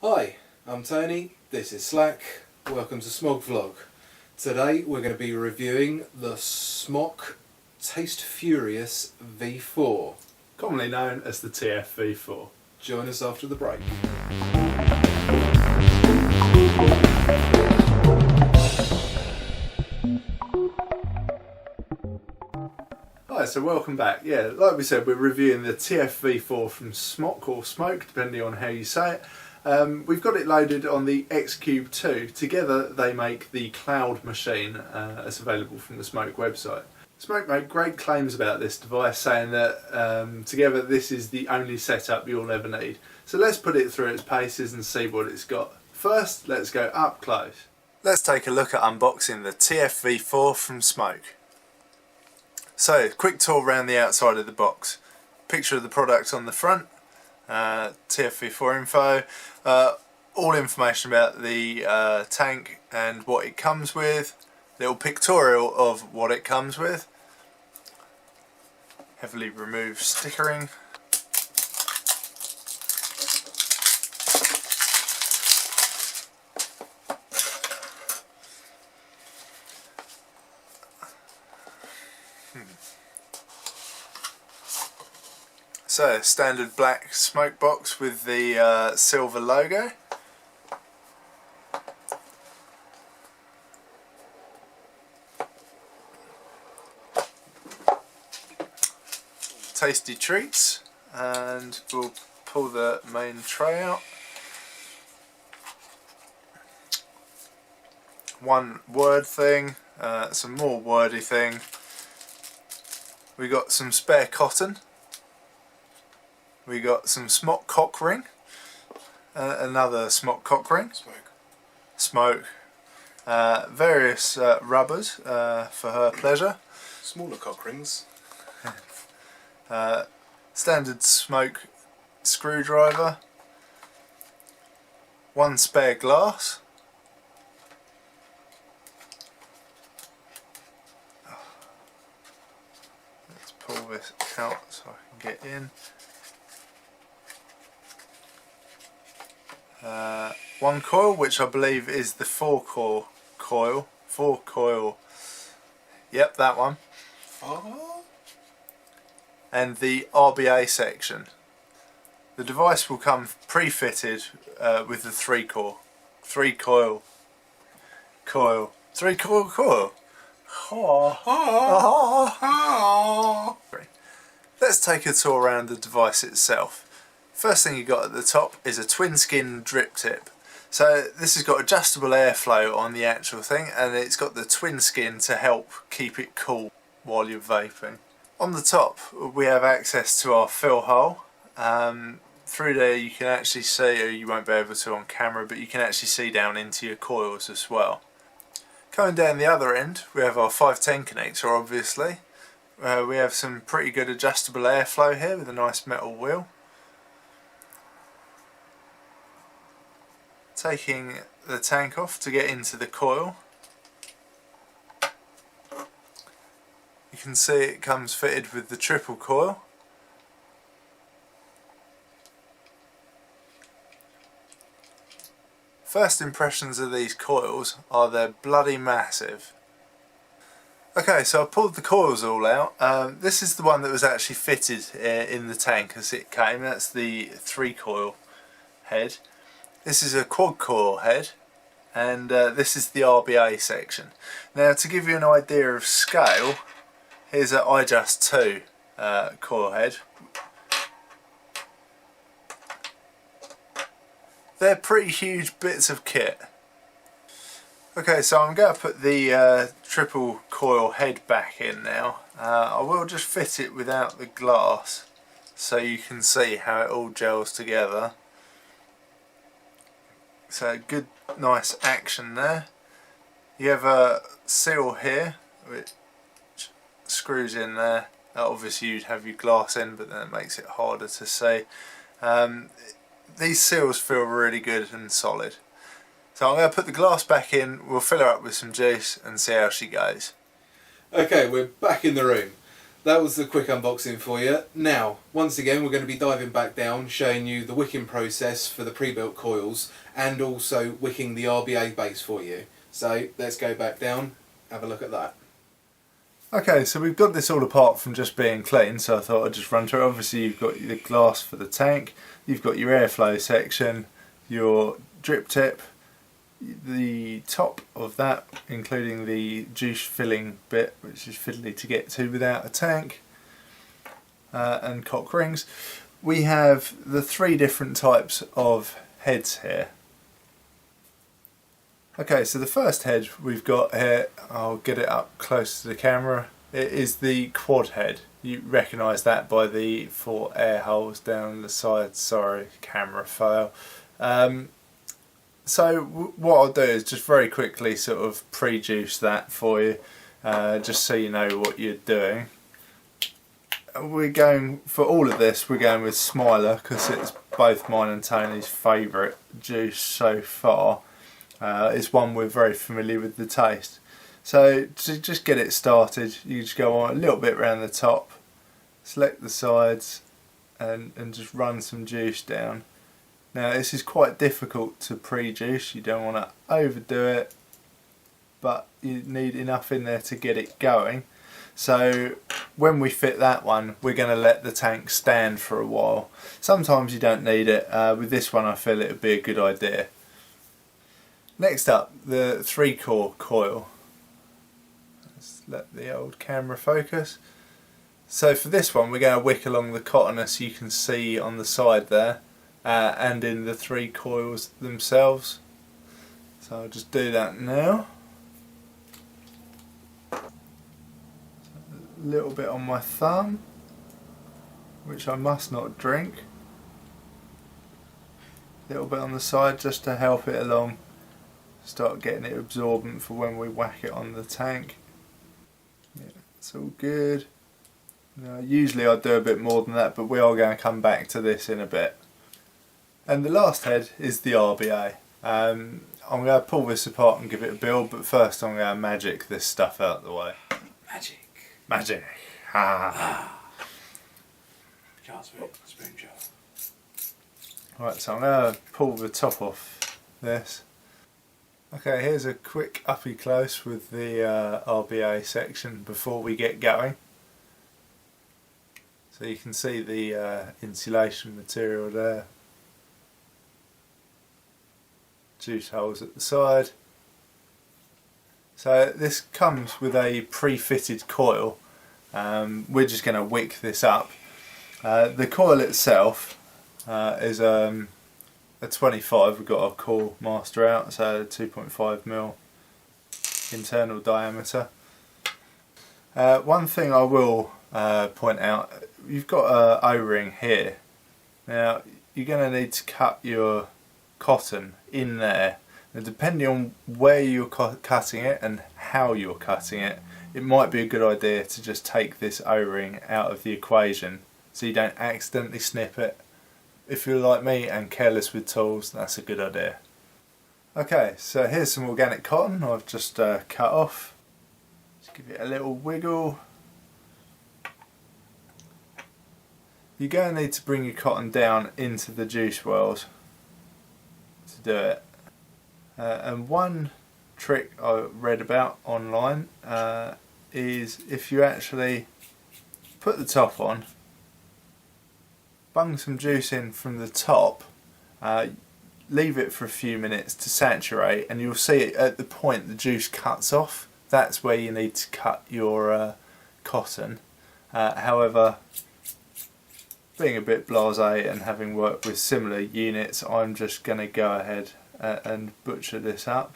Hi, I'm Tony, this is Slack, welcome to Smog Vlog. Today we're going to be reviewing the Smok Taste Furious V4. Commonly known as the TFV4. Join us after the break. Hi, so welcome back. Yeah, like we said, we're reviewing the TFV4 from Smok or Smoke, depending on how you say it. We've got it loaded on the X-Cube 2. Together they make the cloud machine that's available from the Smok website. Smok made great claims about this device, saying that together this is the only setup you'll ever need. So let's put it through its paces and see what it's got. First, let's go up close. Let's take a look at unboxing the TFV4 from Smok. So, quick tour around the outside of the box. Picture of the product on the front, TFV4 info, all information about the tank and what it comes with, little pictorial of what it comes with, heavily removed stickering, So, standard black Smok box with the silver logo. Tasty treats, and we'll pull the main tray out. One word thing, some more wordy thing. We got some spare cotton. We got some Smok cock ring, another Smok cock ring, Smok, various rubbers for her pleasure, Smaller cock rings. Standard Smok screwdriver, one spare glass, let's pull this out so I can get in. One coil, which I believe is the 4 coil, yep, that one, and the RBA section. The device will come pre-fitted with the 3 coil. Let's take a tour around the device itself. First thing you got at the top is a twin skin drip tip. So this has got adjustable airflow on the actual thing, and it's got the twin skin to help keep it cool while you're vaping. On the top we have access to our fill hole. Through there you can actually see, or you won't be able to on camera, but you can actually see down into your coils as well. Coming down the other end we have our 510 connector, obviously. We have some pretty good adjustable airflow here with a nice metal wheel. Taking the tank off to get into the coil. You can see it comes fitted with the triple coil. First impressions of these coils are they're bloody massive. Okay, so I pulled the coils all out. This is the one that was actually fitted in the tank as it came. That's the 3 coil head. This is a quad coil head, and this is the RBA section. Now, to give you an idea of scale, here's an iJust 2 coil head. They're pretty huge bits of kit. Okay, so I'm going to put the triple coil head back in now. I will just fit it without the glass so you can see how it all gels together. So good, nice action there. You have a seal here which screws in there. Obviously you'd have your glass in, but then it makes it harder to see. These seals feel really good and solid. So I'm going to put the glass back in, we'll fill her up with some juice and see how she goes. Okay, we're back in the room. that was the quick unboxing for you. Now, once again, we're going to be diving back down, showing you the wicking process for the pre-built coils, and also wicking the RBA base for you. So let's go back down, have a look at that. Okay, so we've got this all apart from just being clean, so I thought I'd just run through it. Obviously you've got the glass for the tank, you've got your airflow section, your drip tip, the top of that including the juice filling bit, which is fiddly to get to without a tank, and cock rings. We have the 3 different types of heads here. Okay, so the first head we've got here, I'll get it up close to the camera, it is the quad head. You recognise that by the 4 air holes down the side. Sorry, camera fail. So what I'll do is just very quickly sort of pre-juice that for you, just so you know what you're doing. We're going, for all of this, we're going with Smiler because it's both mine and Tony's favourite juice so far. It's one we're very familiar with the taste. So to just get it started, you just go on a little bit around the top, select the sides and just run some juice down. Now this is quite difficult to pre-juice, you don't want to overdo it, but you need enough in there to get it going. So when we fit that one, we're going to let the tank stand for a while. Sometimes you don't need it, with this one I feel it would be a good idea. Next up, the 3-core coil. Let's let the old camera focus. So for this one we're going to wick along the cotton, as you can see on the side there, and in the 3 coils themselves. So I'll just do that now. A little bit on my thumb, which I must not drink. A little bit on the side just to help it along. Start getting it absorbent for when we whack it on the tank. Yeah, it's all good. Now, usually I do a bit more than that, but we are going to come back to this in a bit. And the last head is the RBA. I'm going to pull this apart and give it a build, but first I'm going to magic this stuff out of the way. Magic. Magic. Ah. Spoon jar. Right, so I'm going to pull the top off this. Okay, here's a quick uppy close with the RBA section before we get going. So you can see the insulation material there. Juice holes at the side. So this comes with a pre-fitted coil. We're just going to wick this up. The coil itself is a 25, we've got our core master out, so 2.5mm internal diameter. One thing I will point out, you've got an O-ring here. Now you're going to need to cut your cotton in there. Now, depending on where you're cutting it and how you're cutting it, it might be a good idea to just take this O-ring out of the equation so you don't accidentally snip it. If you're like me and careless with tools, that's a good idea. Okay, so here's some organic cotton I've just cut off. Just give it a little wiggle. You're going to need to bring your cotton down into the juice wells to do it. And one trick I read about online is if you actually put the top on, bung some juice in from the top, leave it for a few minutes to saturate, and you'll see it at the point the juice cuts off. That's where you need to cut your cotton. However, being a bit blasé and having worked with similar units, I'm just going to go ahead and butcher this up.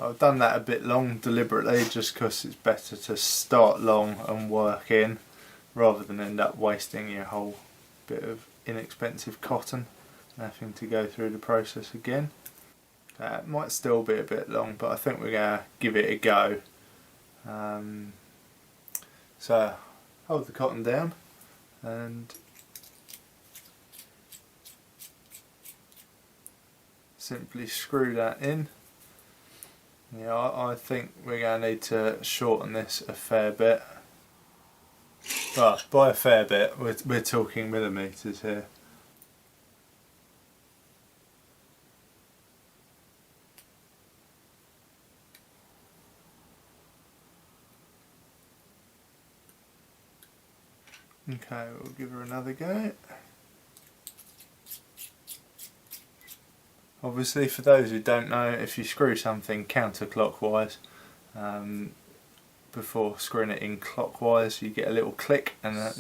I've done that a bit long deliberately just because it's better to start long and work in rather than end up wasting your whole bit of inexpensive cotton and having to go through the process again. It might still be a bit long, but I think we're going to give it a go. So hold the cotton down and simply screw that in. Yeah, I think we're going to need to shorten this a fair bit. Well, by a fair bit, we're talking millimetres here. Okay, we'll give her another go. Obviously, for those who don't know, if you screw something counterclockwise before screwing it in clockwise, you get a little click, and that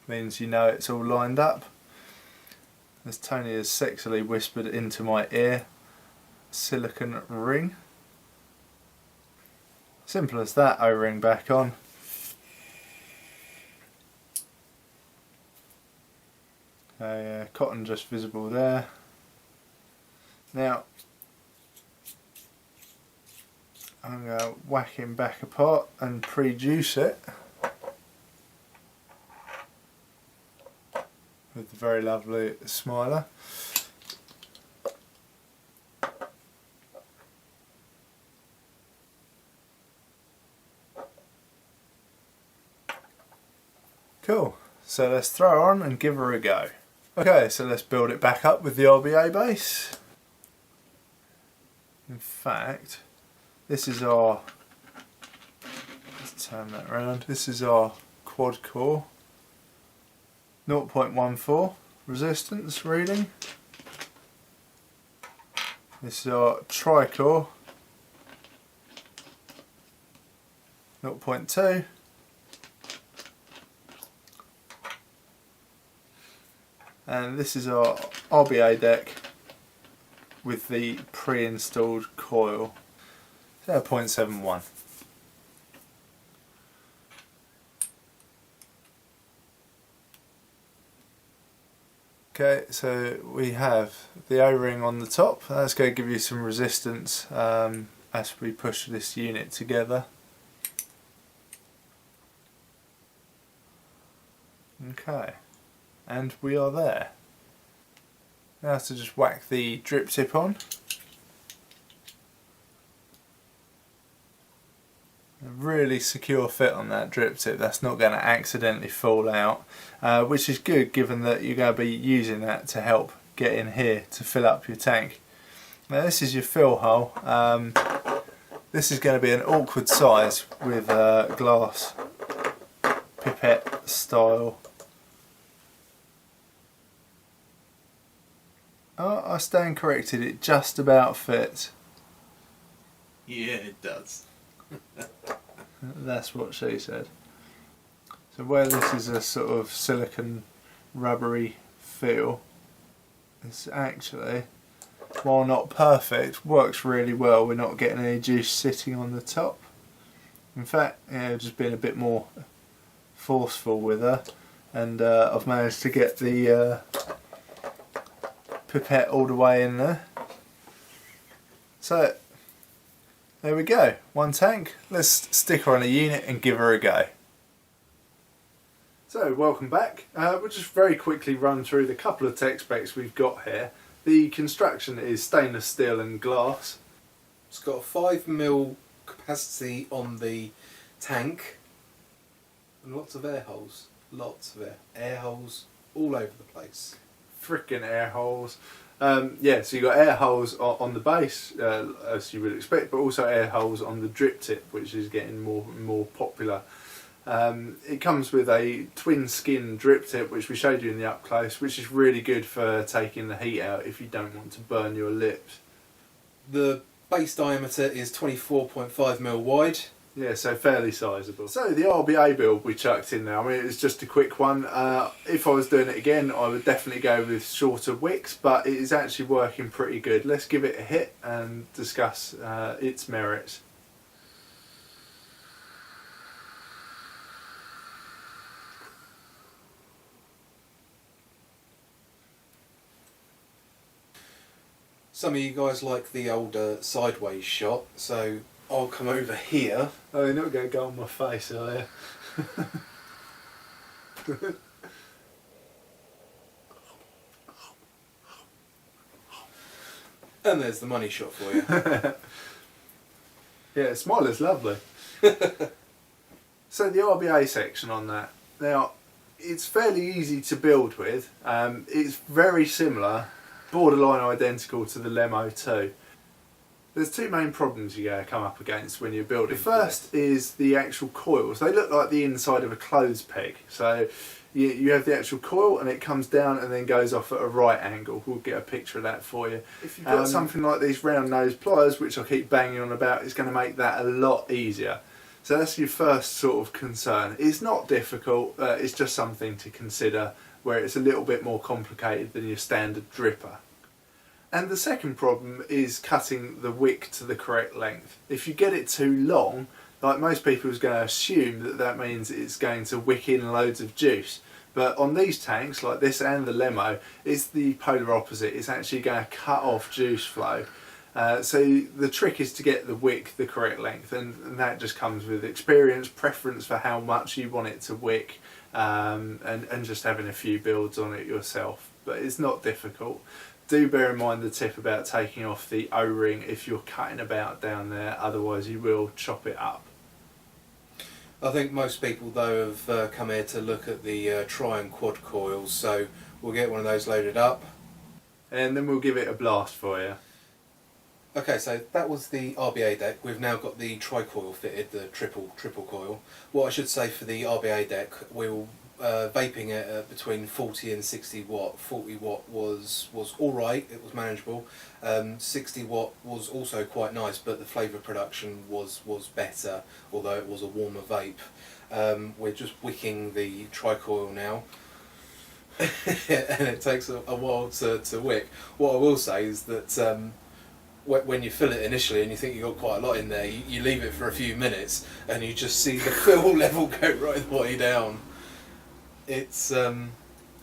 means you know it's all lined up. As Tony has sexily whispered into my ear, silicone ring. Simple as that. O-ring back on. Cotton just visible there. Now I'm going to whack him back apart and pre-juice it with the very lovely Smiler. Cool, so let's throw her on and give her a go. Okay, so let's build it back up with the RBA base. In fact, this is our, let's turn that around, this is our quad core 0.14 resistance reading. This is our tri-core 0.2. And this is our RBA deck with the pre-installed coil. So 0.71. Okay, so we have the O-ring on the top. That's going to give you some resistance as we push this unit together. Okay, and we are there. Now to just whack the drip tip on. A really secure fit on that drip tip, that's not going to accidentally fall out, which is good given that you're going to be using that to help get in here to fill up your tank. Now this is your fill hole. This is going to be an awkward size with glass pipette style. Oh, I stand corrected, it just about fits. Yeah, it does. That's what she said. So where this is a sort of silicone rubbery feel, it's actually, while not perfect, works really well. We're not getting any juice sitting on the top. In fact, yeah, just being a bit more forceful with her, and I've managed to get the pipette all the way in there. So there we go, one tank. Let's stick her on a unit and give her a go. So welcome back. We'll just very quickly run through the couple of tech specs we've got here. The construction is stainless steel and glass. It's got a 5mm capacity on the tank and lots of air holes. Lots of air holes all over the place. Frickin' air holes. Yeah, so you've got air holes on the base, as you would expect, but also air holes on the drip tip, which is getting more and more popular. It comes with a twin skin drip tip, which we showed you in the up close, which is really good for taking the heat out if you don't want to burn your lips. The base diameter is 24.5mm wide. Yeah, so fairly sizable. So the RBA build we chucked in there, I mean, it's just a quick one. If I was doing it again, I would definitely go with shorter wicks, but it is actually working pretty good. Let's give it a hit and discuss its merits. Some of you guys like the older sideways shot, so I'll come over here. Oh, you're not going to go on my face, are you? And there's the money shot for you. Yeah, Smiler's lovely. So the RBA section on that. Now, it's fairly easy to build with. It's very similar, borderline identical to the Lemo 2. There's two main problems you're going to come up against when you're building. The first is the actual coils. They look like the inside of a clothes peg. So you have the actual coil and it comes down and then goes off at a right angle. We'll get a picture of that for you. If you've got something like these round nose pliers, which I keep banging on about, it's going to make that a lot easier. So that's your first sort of concern. It's not difficult, it's just something to consider where it's a little bit more complicated than your standard dripper. And the second problem is cutting the wick to the correct length. If you get it too long, like most people is going to assume that that means it's going to wick in loads of juice. But on these tanks, like this and the Lemo, it's the polar opposite. It's actually going to cut off juice flow. So the trick is to get the wick the correct length, and that just comes with experience, preference for how much you want it to wick, and just having a few builds on it yourself. But it's not difficult. Do bear in mind the tip about taking off the O-ring if you're cutting about down there, otherwise you will chop it up. I think most people though have come here to look at the tri and quad coils, so we'll get one of those loaded up. And then we'll give it a blast for you. Okay, so that was the RBA deck. We've now got the tri-coil fitted, the triple coil. What I should say for the RBA deck, we'll vaping it at between 40 and 60 watt. 40 watt was alright, it was manageable. 60 watt was also quite nice, but the flavour production was better, although it was a warmer vape. We're just wicking the tri-coil now. And it takes a while to wick. What I will say is that when you fill it initially and you think you've got quite a lot in there, you leave it for a few minutes and you just see the fill level go right the way down. It's a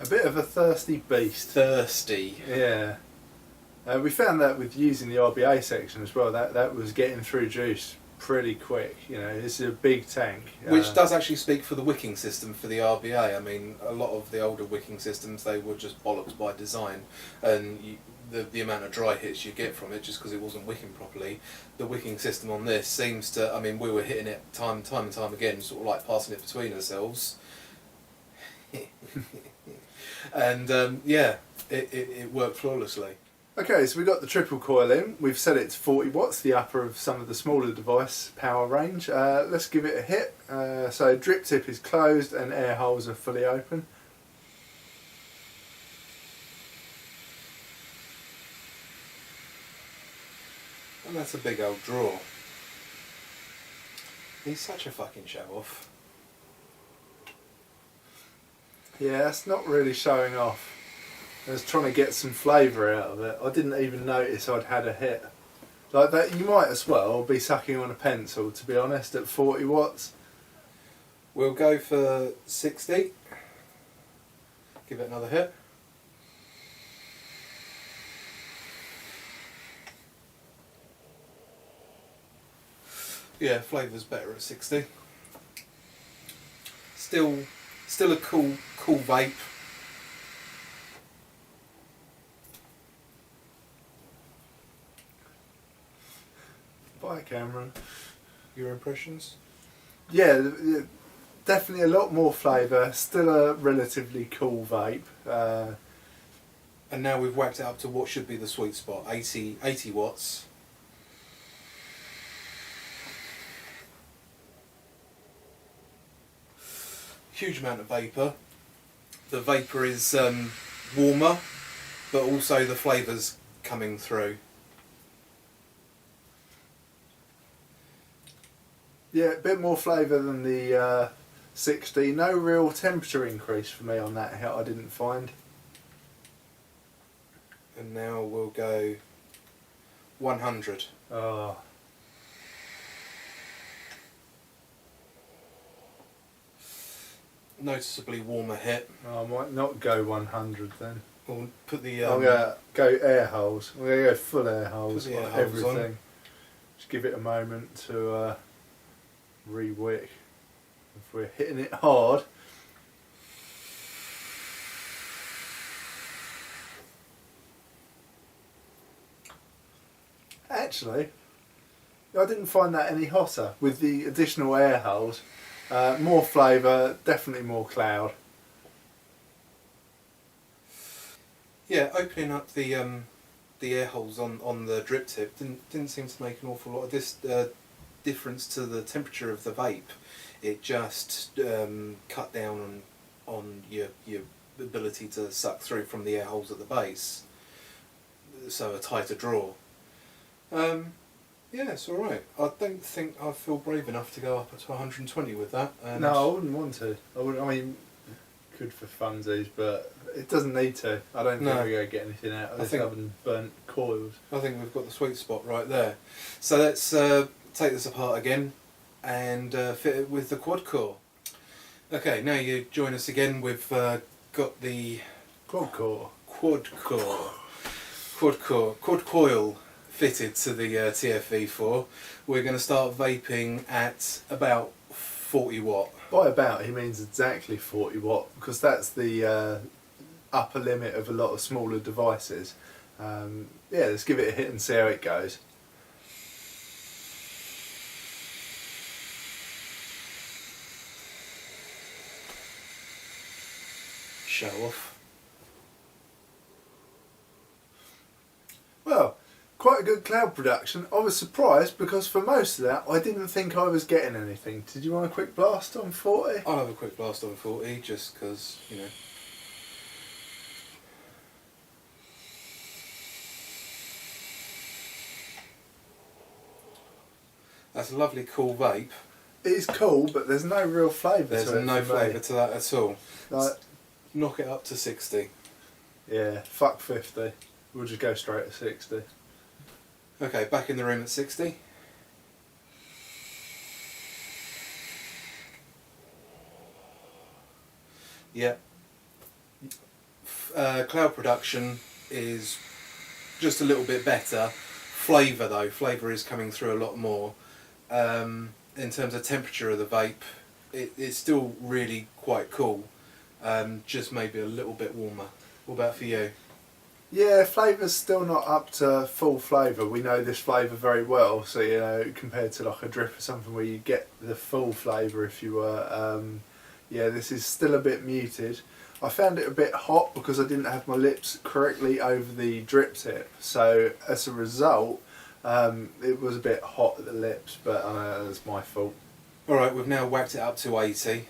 bit of a thirsty beast. Thirsty. Yeah. We found that with using the RBA section as well, that was getting through juice pretty quick. You know, it's a big tank. Which does actually speak for the wicking system for the RBA. I mean, a lot of the older wicking systems, they were just bollocks by design, and the amount of dry hits you get from it just because it wasn't wicking properly. The wicking system on this seems to, I mean, we were hitting it time and time again, sort of like passing it between ourselves. And yeah, it worked flawlessly. Okay, so we've got the triple coil in. We've set it to 40 watts, the upper of some of the smaller device power range. Let's give it a hit. So drip tip is closed and air holes are fully open. And that's a big old draw. He's such a fucking show off. Yeah, that's not really showing off. I was trying to get some flavour out of it. I didn't even notice I'd had a hit. Like that, you might as well be sucking on a pencil, to be honest, at 40 watts. We'll go for 60. Give it another hit. Yeah, flavour's better at 60. Still a cool vape. Bye, Cameron. Your impressions? Yeah, definitely a lot more flavour. Still a relatively cool vape. And now we've whacked it up to what should be the sweet spot, 80 watts. Huge amount of vapour. The vapour is warmer, but also the flavour's coming through. Yeah, a bit more flavour than the 60. No real temperature increase for me on that hit, I didn't find. And now we'll go 100. Oh. Noticeably warmer hit. I might not go 100 then. We'll put the I'm going to go air holes. I'm going to go full air holes Put the on air holes everything. on. Just give it a moment to re-wick. If we're hitting it hard. Actually, I didn't find that any hotter with the additional air holes. More flavour, definitely more cloud. Yeah, opening up the air holes on the drip tip didn't seem to make an awful lot of this difference to the temperature of the vape. It just cut down on your ability to suck through from the air holes at the base, so a tighter draw. Yeah, it's alright. I don't think I feel brave enough to go up to 120 with that. And no, I wouldn't want to. I mean, good for funsies, but it doesn't need to. I don't think we're going to get anything out of this other than burnt coils. I think we've got the sweet spot right there. So let's take this apart again and fit it with the quad core. Okay, now you join us again. We've got the Quad core. Quad coil fitted to the TFV4. We're going to start vaping at about 40 watt. By about, he means exactly 40 watt, because that's the upper limit of a lot of smaller devices. Yeah, let's give it a hit and see how it goes. Show off. Well, quite a good cloud production. I was surprised because for most of that I didn't think I was getting anything. Did you want a quick blast on 40? I'll have a quick blast on 40 just because, you know. That's a lovely cool vape. It is cool, but there's no real flavour to it. There's no flavour to that at all. Like, knock it up to 60. Yeah, fuck 50. We'll just go straight to 60. Okay, back in the room at 60. Yeah. Cloud production is just a little bit better. Flavour though, flavour is coming through a lot more. In terms of temperature of the vape, it's still really quite cool. Just maybe a little bit warmer. What about for you? Yeah, flavour's still not up to full flavour. We know this flavour very well, so you know, compared to like a drip or something where you get the full flavour if you were, yeah, this is still a bit muted. I found it a bit hot because I didn't have my lips correctly over the drip tip, so as a result it was a bit hot at the lips, but I know that's my fault. Alright, we've now whacked it up to 80.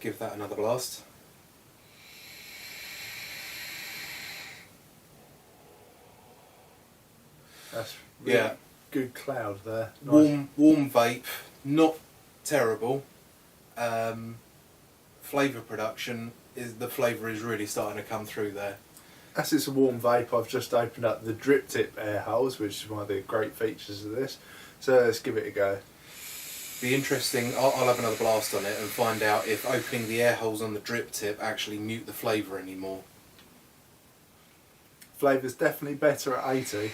Give that another blast. That's really Yeah. good cloud there. Nice. Warm vape, not terrible. Flavour production, the flavour is really starting to come through there. As it's a warm vape, I've just opened up the drip tip air holes, which is one of the great features of this. So let's give it a go. Be interesting, I'll have another blast on it and find out if opening the air holes on the drip tip actually mute the flavour anymore. Flavour's definitely better at 80.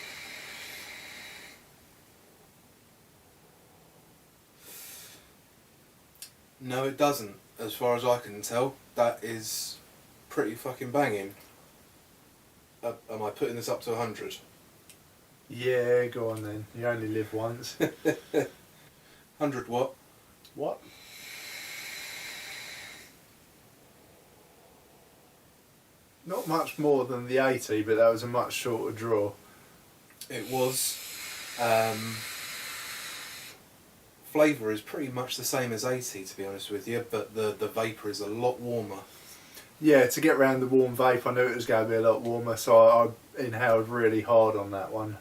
No, it doesn't, as far as I can tell. That is pretty fucking banging. Am I putting this up to 100? Yeah, go on then. You only live once. 100 watt. What? Not much more than the 80, but that was a much shorter draw. It was. Flavour is pretty much the same as 80, to be honest with you, but the vapour is a lot warmer. Yeah, to get around the warm vape, I knew it was going to be a lot warmer, so I inhaled really hard on that one.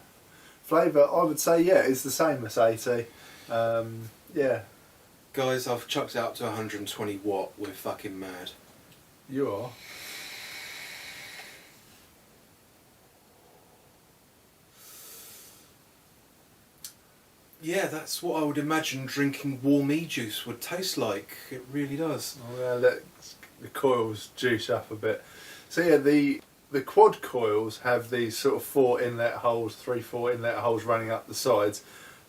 Flavour, I would say, yeah, it's the same as 80. Yeah. Guys, I've chucked it up to 120 watt. We're fucking mad. You are. Yeah, that's what I would imagine drinking warm e-juice would taste like. It really does. I'm going to let the coils juice up a bit. So yeah, the quad coils have these sort of 4 inlet holes, 3-4 inlet holes running up the sides.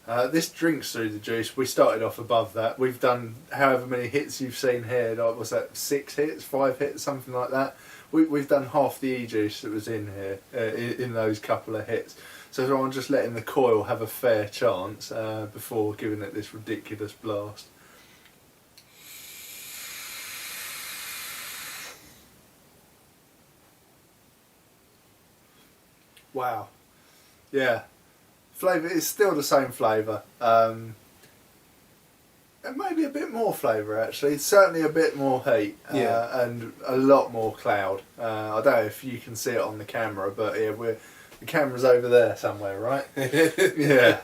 This drinks through the juice. We started off above that. We've done however many hits you've seen here. Like, was that 6 hits, 5 hits, something like that? We've done half the e-juice that was in here in those couple of hits. So I'm just letting the coil have a fair chance before giving it this ridiculous blast. Wow. Yeah. Flavour is still the same flavour. And maybe a bit more flavour actually. Certainly a bit more heat. And a lot more cloud. I don't know if you can see it on the camera, but yeah, the camera's over there somewhere, right? Yeah.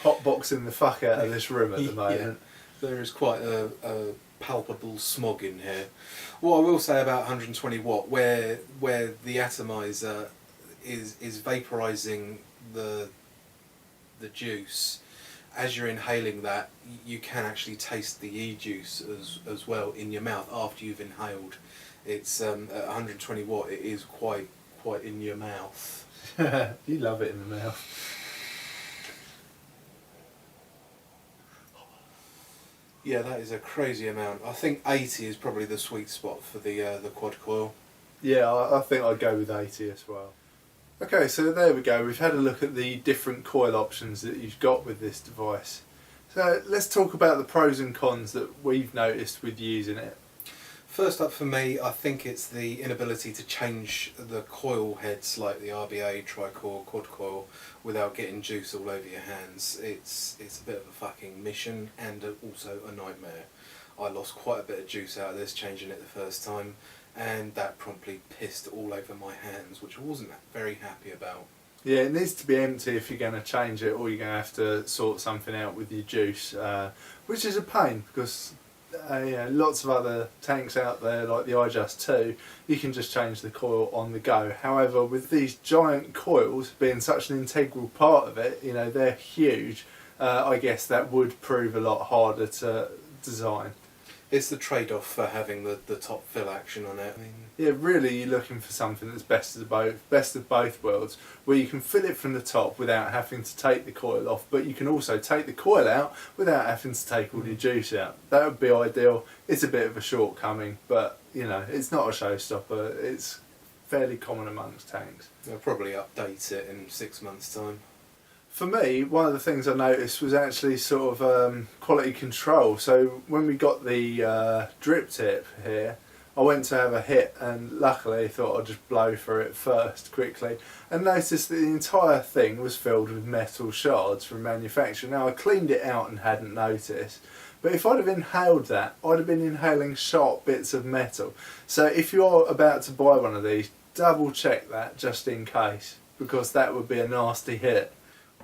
Hotboxing the fuck out of this room at the moment. Yeah. There is quite a palpable smog in here. What I will say about 120 watt, where the atomizer is vaporising the juice, as you're inhaling that, you can actually taste the e-juice as well in your mouth after you've inhaled. It's at 120 watt, it is quite in your mouth. You love it in the mouth. Yeah, that is a crazy amount. I think 80 is probably the sweet spot for the quad coil. Yeah, I think I'd go with 80 as well. Okay, so there we go. We've had a look at the different coil options that you've got with this device. So let's talk about the pros and cons that we've noticed with using it. First up for me, I think it's the inability to change the coil heads like the RBA, tri-coil, quad coil without getting juice all over your hands. It's a bit of a fucking mission and also a nightmare. I lost quite a bit of juice out of this changing it the first time, and that promptly pissed all over my hands, which I wasn't very happy about. Yeah, it needs to be empty if you're going to change it, or you're going to have to sort something out with your juice, which is a pain because lots of other tanks out there like the iJust 2, you can just change the coil on the go. However, with these giant coils being such an integral part of it, they're huge, I guess that would prove a lot harder to design. It's the trade-off for having the top fill action on it. I mean, yeah, really you're looking for something that's best of both worlds, where you can fill it from the top without having to take the coil off, but you can also take the coil out without having to take all your juice out. That would be ideal. It's a bit of a shortcoming, but it's not a showstopper. It's fairly common amongst tanks. They'll probably update it in 6 months' time. For me, one of the things I noticed was actually sort of quality control. So when we got the drip tip here, I went to have a hit and luckily I thought I'd just blow for it first quickly and noticed that the entire thing was filled with metal shards from manufacture. Now I cleaned it out and hadn't noticed, but if I'd have inhaled that, I'd have been inhaling sharp bits of metal. So if you're about to buy one of these, double check that just in case, because that would be a nasty hit.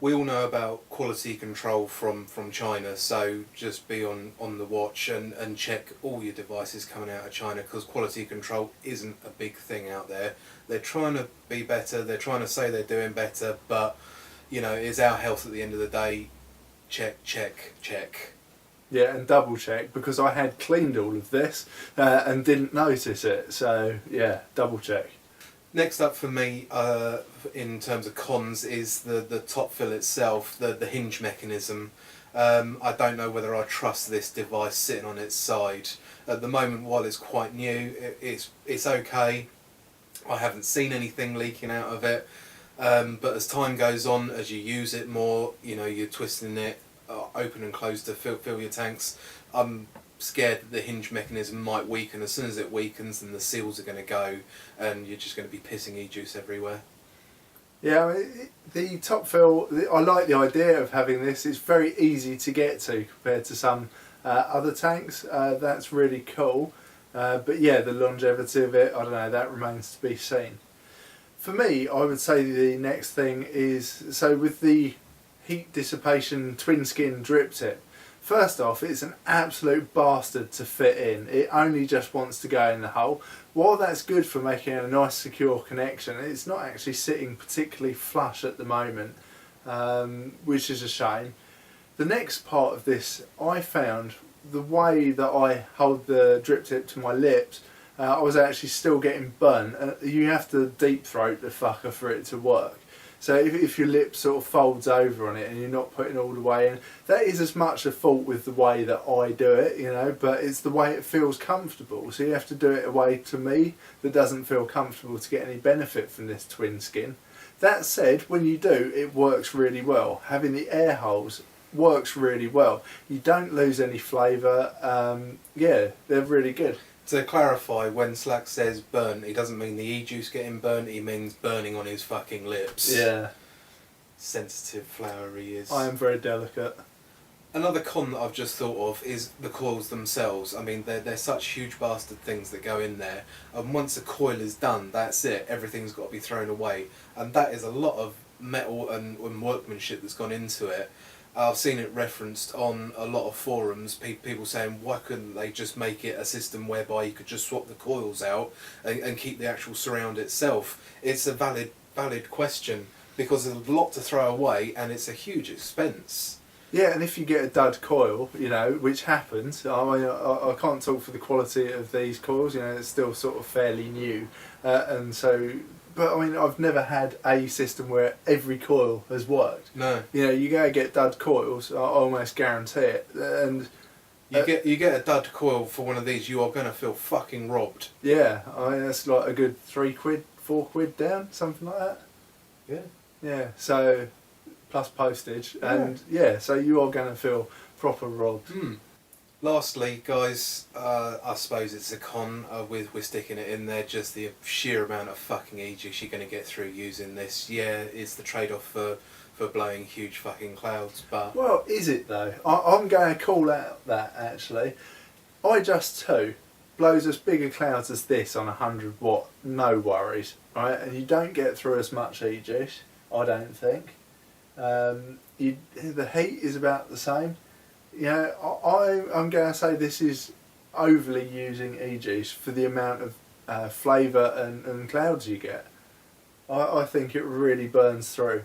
We all know about quality control from China, so just be on the watch and check all your devices coming out of China, because quality control isn't a big thing out there. They're trying to be better, they're trying to say they're doing better, but it's our health at the end of the day. Check, check, check. Yeah, and double check, because I had cleaned all of this and didn't notice it, so yeah, double check. Next up for me, in terms of cons, is the top fill itself, the hinge mechanism. I don't know whether I trust this device sitting on its side. At the moment, while it's quite new, it's okay. I haven't seen anything leaking out of it. But as time goes on, as you use it more, you're twisting it open and close to fill your tanks. I'm scared that the hinge mechanism might weaken. As soon as it weakens, then the seals are going to go and you're just going to be pissing e-juice everywhere. Yeah, the top fill, I like the idea of having this. It's very easy to get to compared to some other tanks. That's really cool. But yeah, the longevity of it, I don't know, that remains to be seen. For me, I would say the next thing is, so with the heat dissipation twin skin drip tip, first off, it's an absolute bastard to fit in. It only just wants to go in the hole. While that's good for making a nice secure connection, it's not actually sitting particularly flush at the moment, which is a shame. The next part of this, I found the way that I hold the drip tip to my lips, I was actually still getting burnt. You have to deep throat the fucker for it to work. So if your lip sort of folds over on it and you're not putting all the way in, that is as much a fault with the way that I do it, but it's the way it feels comfortable. So you have to do it a way, to me, that doesn't feel comfortable to get any benefit from this twin skin. That said, when you do, it works really well. Having the air holes works really well. You don't lose any flavour. Yeah, they're really good. To clarify, when Slack says burnt, he doesn't mean the iJust getting burnt, he means burning on his fucking lips. Yeah. Sensitive flower he is. I am very delicate. Another con that I've just thought of is the coils themselves. I mean, they're such huge bastard things that go in there, and once a coil is done, that's it. Everything's got to be thrown away, and that is a lot of metal and workmanship that's gone into it. I've seen it referenced on a lot of forums, people saying, why couldn't they just make it a system whereby you could just swap the coils out and keep the actual surround itself? It's a valid question, because there's a lot to throw away and it's a huge expense. Yeah, and if you get a dud coil, you know, which happens, I mean, I can't talk for the quality of these coils, you know, it's still sort of fairly new, and so, but I mean, I've never had a system where every coil has worked. No. You know, you go get dud coils, I almost guarantee it, and... You get a dud coil for one of these, you are going to feel fucking robbed. Yeah, I mean, that's like a good £3, £4 down, something like that. Yeah. Yeah, so... plus postage, and yeah, so you are going to feel proper robbed. Lastly, guys, I suppose it's a con. We're sticking it in there, just the sheer amount of fucking iJust you're going to get through using this. Yeah, it's the trade-off for blowing huge fucking clouds, but... Well, is it though? I'm going to call out that, actually. iJust 2 blows as big a clouds as this on 100 watt, no worries, right? And you don't get through as much iJust, I don't think. The heat is about the same. You know, I'm going to say this is overly using iJust for the amount of flavour and clouds you get. I think it really burns through.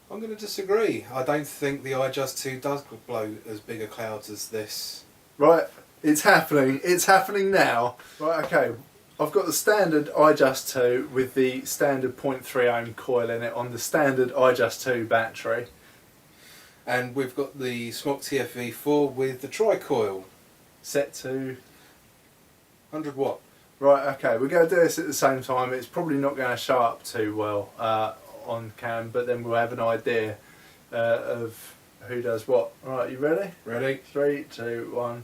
I'm going to disagree. I don't think the iJust 2 does blow as big a clouds as this. Right, it's happening. It's happening now. Right, okay. I've got the standard iJust 2 with the standard 0.3 ohm coil in it on the standard iJust 2 battery. And we've got the Smok TFV4 with the tri-coil. Set to... 100 watt. Right, okay, we're going to do this at the same time. It's probably not going to show up too well on cam, but then we'll have an idea of who does what. Right, you ready? Ready? 3, 2, 1...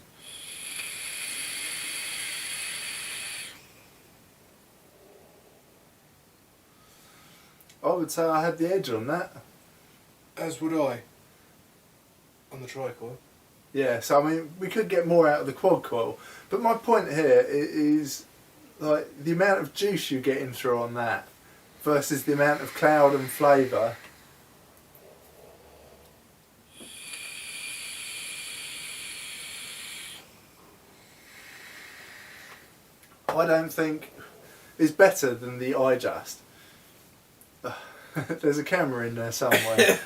I would say I had the edge on that. As would I. On the tri-coil. Yeah, so I mean, we could get more out of the quad coil. But my point here is, like, the amount of juice you're getting through on that versus the amount of cloud and flavour. I don't think is better than the iJust. There's a camera in there somewhere.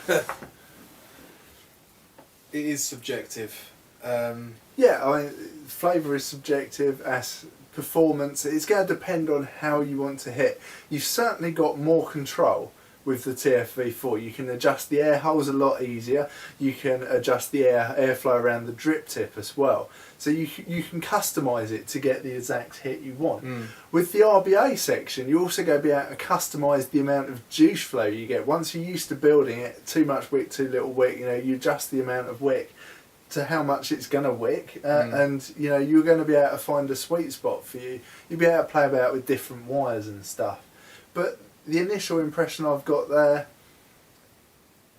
It is subjective. Yeah, I mean, flavour is subjective, as performance, it's going to depend on how you want to hit. You've certainly got more control with the TFV4. You can adjust the air holes a lot easier. You can adjust the airflow around the drip tip as well. So you can customise it to get the exact hit you want. With the RBA section, you're also going to be able to customise the amount of juice flow you get. Once you're used to building it, too much wick, too little wick, you know, you adjust the amount of wick to how much it's going to wick, and you know, you're going to be able to find a sweet spot for you. You'll be able to play about with different wires and stuff. But the initial impression I've got there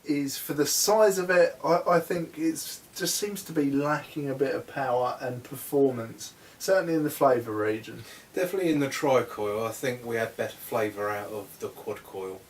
is, for the size of it, I think it just seems to be lacking a bit of power and performance, certainly in the flavour region. Definitely in the tri-coil, I think we had better flavour out of the quad coil.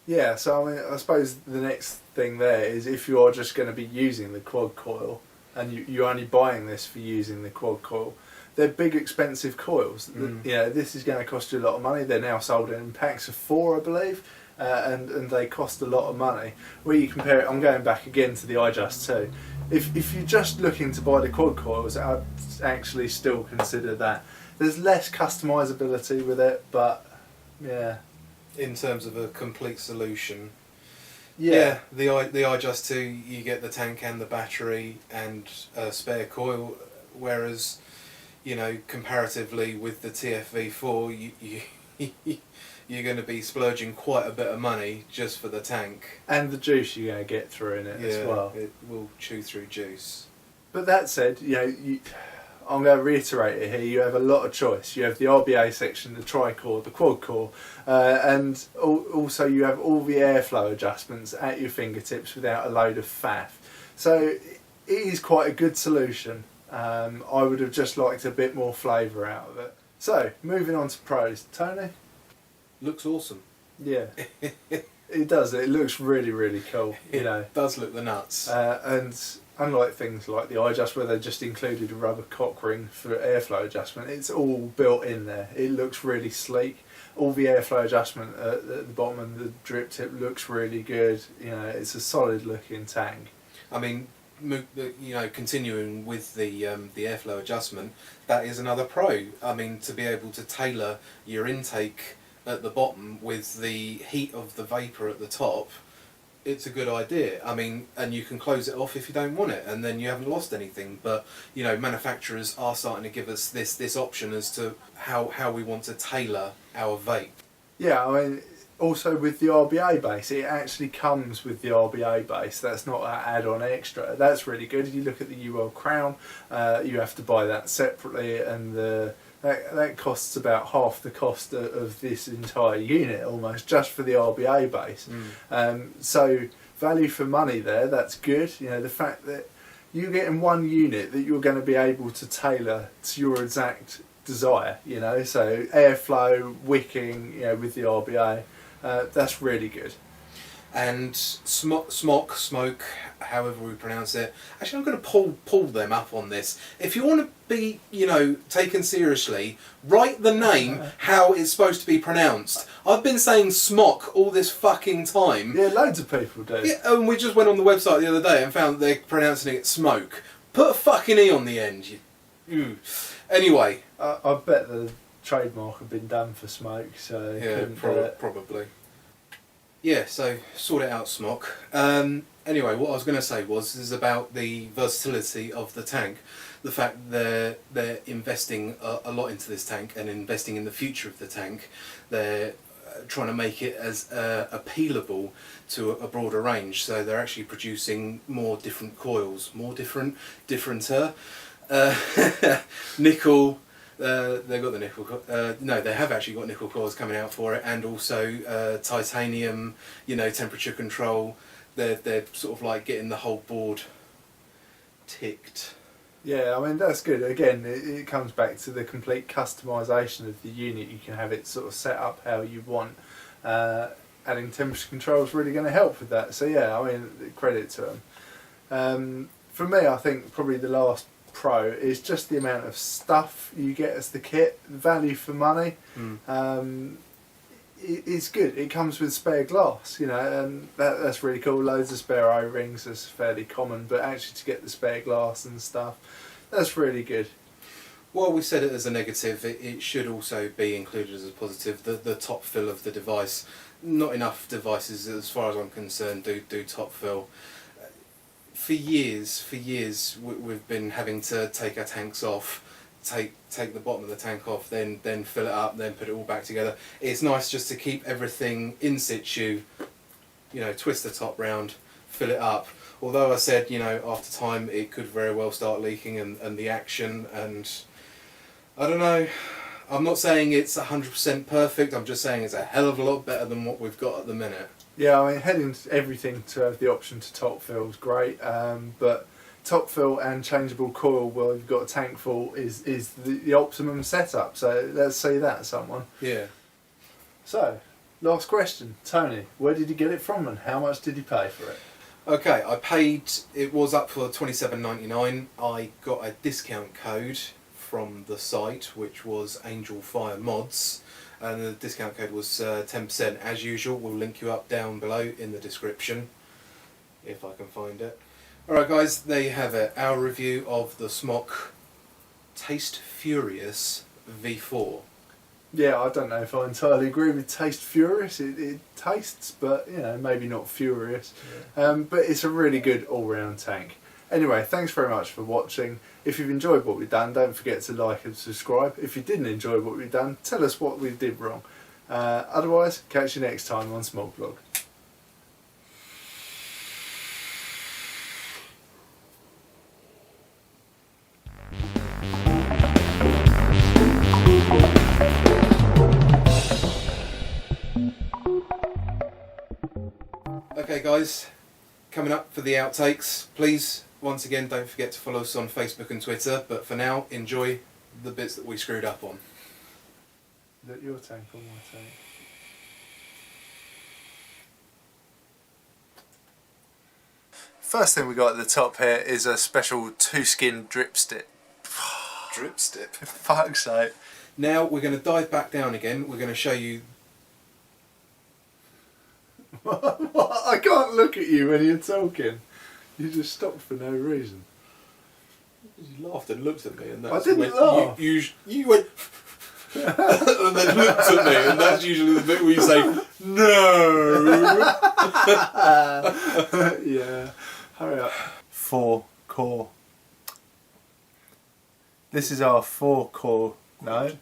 Yeah, so I mean, I suppose the next thing there is, if you are just going to be using the quad coil, and you're only buying this for using the quad coil, they're big expensive coils. You know, this is going to cost you a lot of money. They're now sold in packs of 4, I believe, and they cost a lot of money. Where you compare it, I'm going back again to the iJust 2. If you're just looking to buy the quad coils, I'd actually still consider that. There's less customisability with it, but yeah. In terms of a complete solution, yeah, the iJust 2, you get the tank and the battery and a spare coil, whereas, you know, comparatively with the TFV4, you're going to be splurging quite a bit of money just for the tank. And the juice you're going to get through in it as well. It will chew through juice. But that said, I'm going to reiterate it here, you have a lot of choice. You have the RBA section, the tri-core, the quad-core, and also you have all the airflow adjustments at your fingertips without a load of faff. So it is quite a good solution. I would have just liked a bit more flavour out of it. So, moving on to pros. Tony? Looks awesome. Yeah. It does. It looks really, really cool. It does look the nuts. And unlike things like the iJust where they just included a rubber cock ring for airflow adjustment, it's all built in there. It looks really sleek. All the airflow adjustment at the bottom and the drip tip looks really good. It's a solid looking tank. I mean, continuing with the airflow adjustment, that is another pro. I mean, to be able to tailor your intake at the bottom with the heat of the vapour at the top, it's a good idea. I mean, and you can close it off if you don't want it, and then you haven't lost anything. But manufacturers are starting to give us this option as to how we want to tailor our vape. Yeah, I mean, also with the RBA base, it actually comes with the RBA base. That's not an add-on extra. That's really good. If you look at the UL Crown, you have to buy that separately, and that costs about half the cost of this entire unit almost, just for the RBA base. So value for money there, that's good. The fact that you're getting one unit that you're going to be able to tailor to your exact desire, so airflow, wicking, with the RBA, that's really good. And Smok, however we pronounce it. Actually, I'm going to pull them up on this. If you want to be, taken seriously, write the name how it's supposed to be pronounced. I've been saying Smok all this fucking time. Yeah, loads of people do. Yeah, and we just went on the website the other day and found they're pronouncing it Smoke. Put a fucking E on the end. Anyway. I bet the trademark had been done for Smoke, so yeah, probably. Yeah, so sort it out, Smok. Anyway, what I was going to say is about the versatility of the tank. The fact they're investing a lot into this tank and investing in the future of the tank. They're trying to make it as appealable to a broader range. So they're actually producing more different coils, differenter. Nickel. They've got the nickel. No, they have actually got nickel coils coming out for it, and also titanium. Temperature control. They're sort of like getting the whole board ticked. Yeah, I mean that's good. Again, it comes back to the complete customisation of the unit. You can have it sort of set up how you want. Adding temperature control is really going to help with that. So yeah, I mean credit to them. For me, I think probably the last pro is just the amount of stuff you get as the kit, value for money. It's good. It comes with spare glass, and that's really cool. Loads of spare O-rings, that's fairly common, but actually to get the spare glass and stuff, that's really good. While we said it as a negative, it should also be included as a positive. The top fill of the device, not enough devices as far as I'm concerned do top fill. For years, we've been having to take our tanks off, take the bottom of the tank off, then fill it up, then put it all back together. It's nice just to keep everything in situ, twist the top round, fill it up. Although I said, after time it could very well start leaking and the action, and I don't know. I'm not saying it's 100% perfect, I'm just saying it's a hell of a lot better than what we've got at the minute. Yeah, I mean, heading everything to have the option to top fill is great, but top fill and changeable coil while you've got a tank full is the optimum setup. So let's see that, someone. Yeah. So, last question, Tony. Where did you get it from, and how much did you pay for it? Okay, I paid. It was up for $27.99. I got a discount code from the site, which was Angel Fire Mods. And the discount code was 10%. As usual, we'll link you up down below in the description, if I can find it. Alright guys, there you have it. Our review of the Smok Taste Furious V4. Yeah, I don't know if I entirely agree with Taste Furious. It tastes, but maybe not furious. Yeah. But it's a really good all-round tank. Anyway, thanks very much for watching. If you've enjoyed what we've done, don't forget to like and subscribe. If you didn't enjoy what we've done, tell us what we did wrong. Otherwise, catch you next time on Smog Vlog. Okay guys, coming up for the outtakes, please once again don't forget to follow us on Facebook and Twitter, but for now enjoy the bits that we screwed up on. Is that your tank or my tank? First thing we got at the top here is a special 2-skin drip stick. Drip stick. For fuck's sake. Now we're going to dive back down again, we're going to show you... What? I can't look at you when you're talking. You just stopped for no reason. You laughed and looked at me and I didn't laugh. You went... and then looked at me, and that's usually the bit where you say, no! Yeah. Hurry up. 4 core. This is our 4 core. No?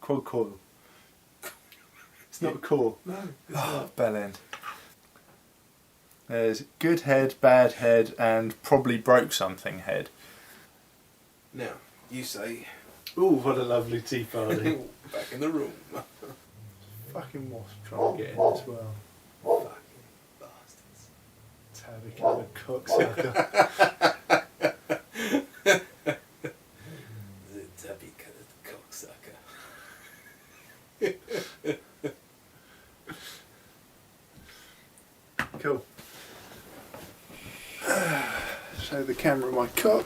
Quad coil. It's not a core. No. Oh, bell end. There's good head, bad head, and probably broke something head. Now, you say... Ooh, what a lovely tea party. Back in the room. Fucking wasp trying to get in as well. Fucking bastards. Tabby coloured cocksucker. The tabby coloured cocksucker. Cool. Show the camera my cock.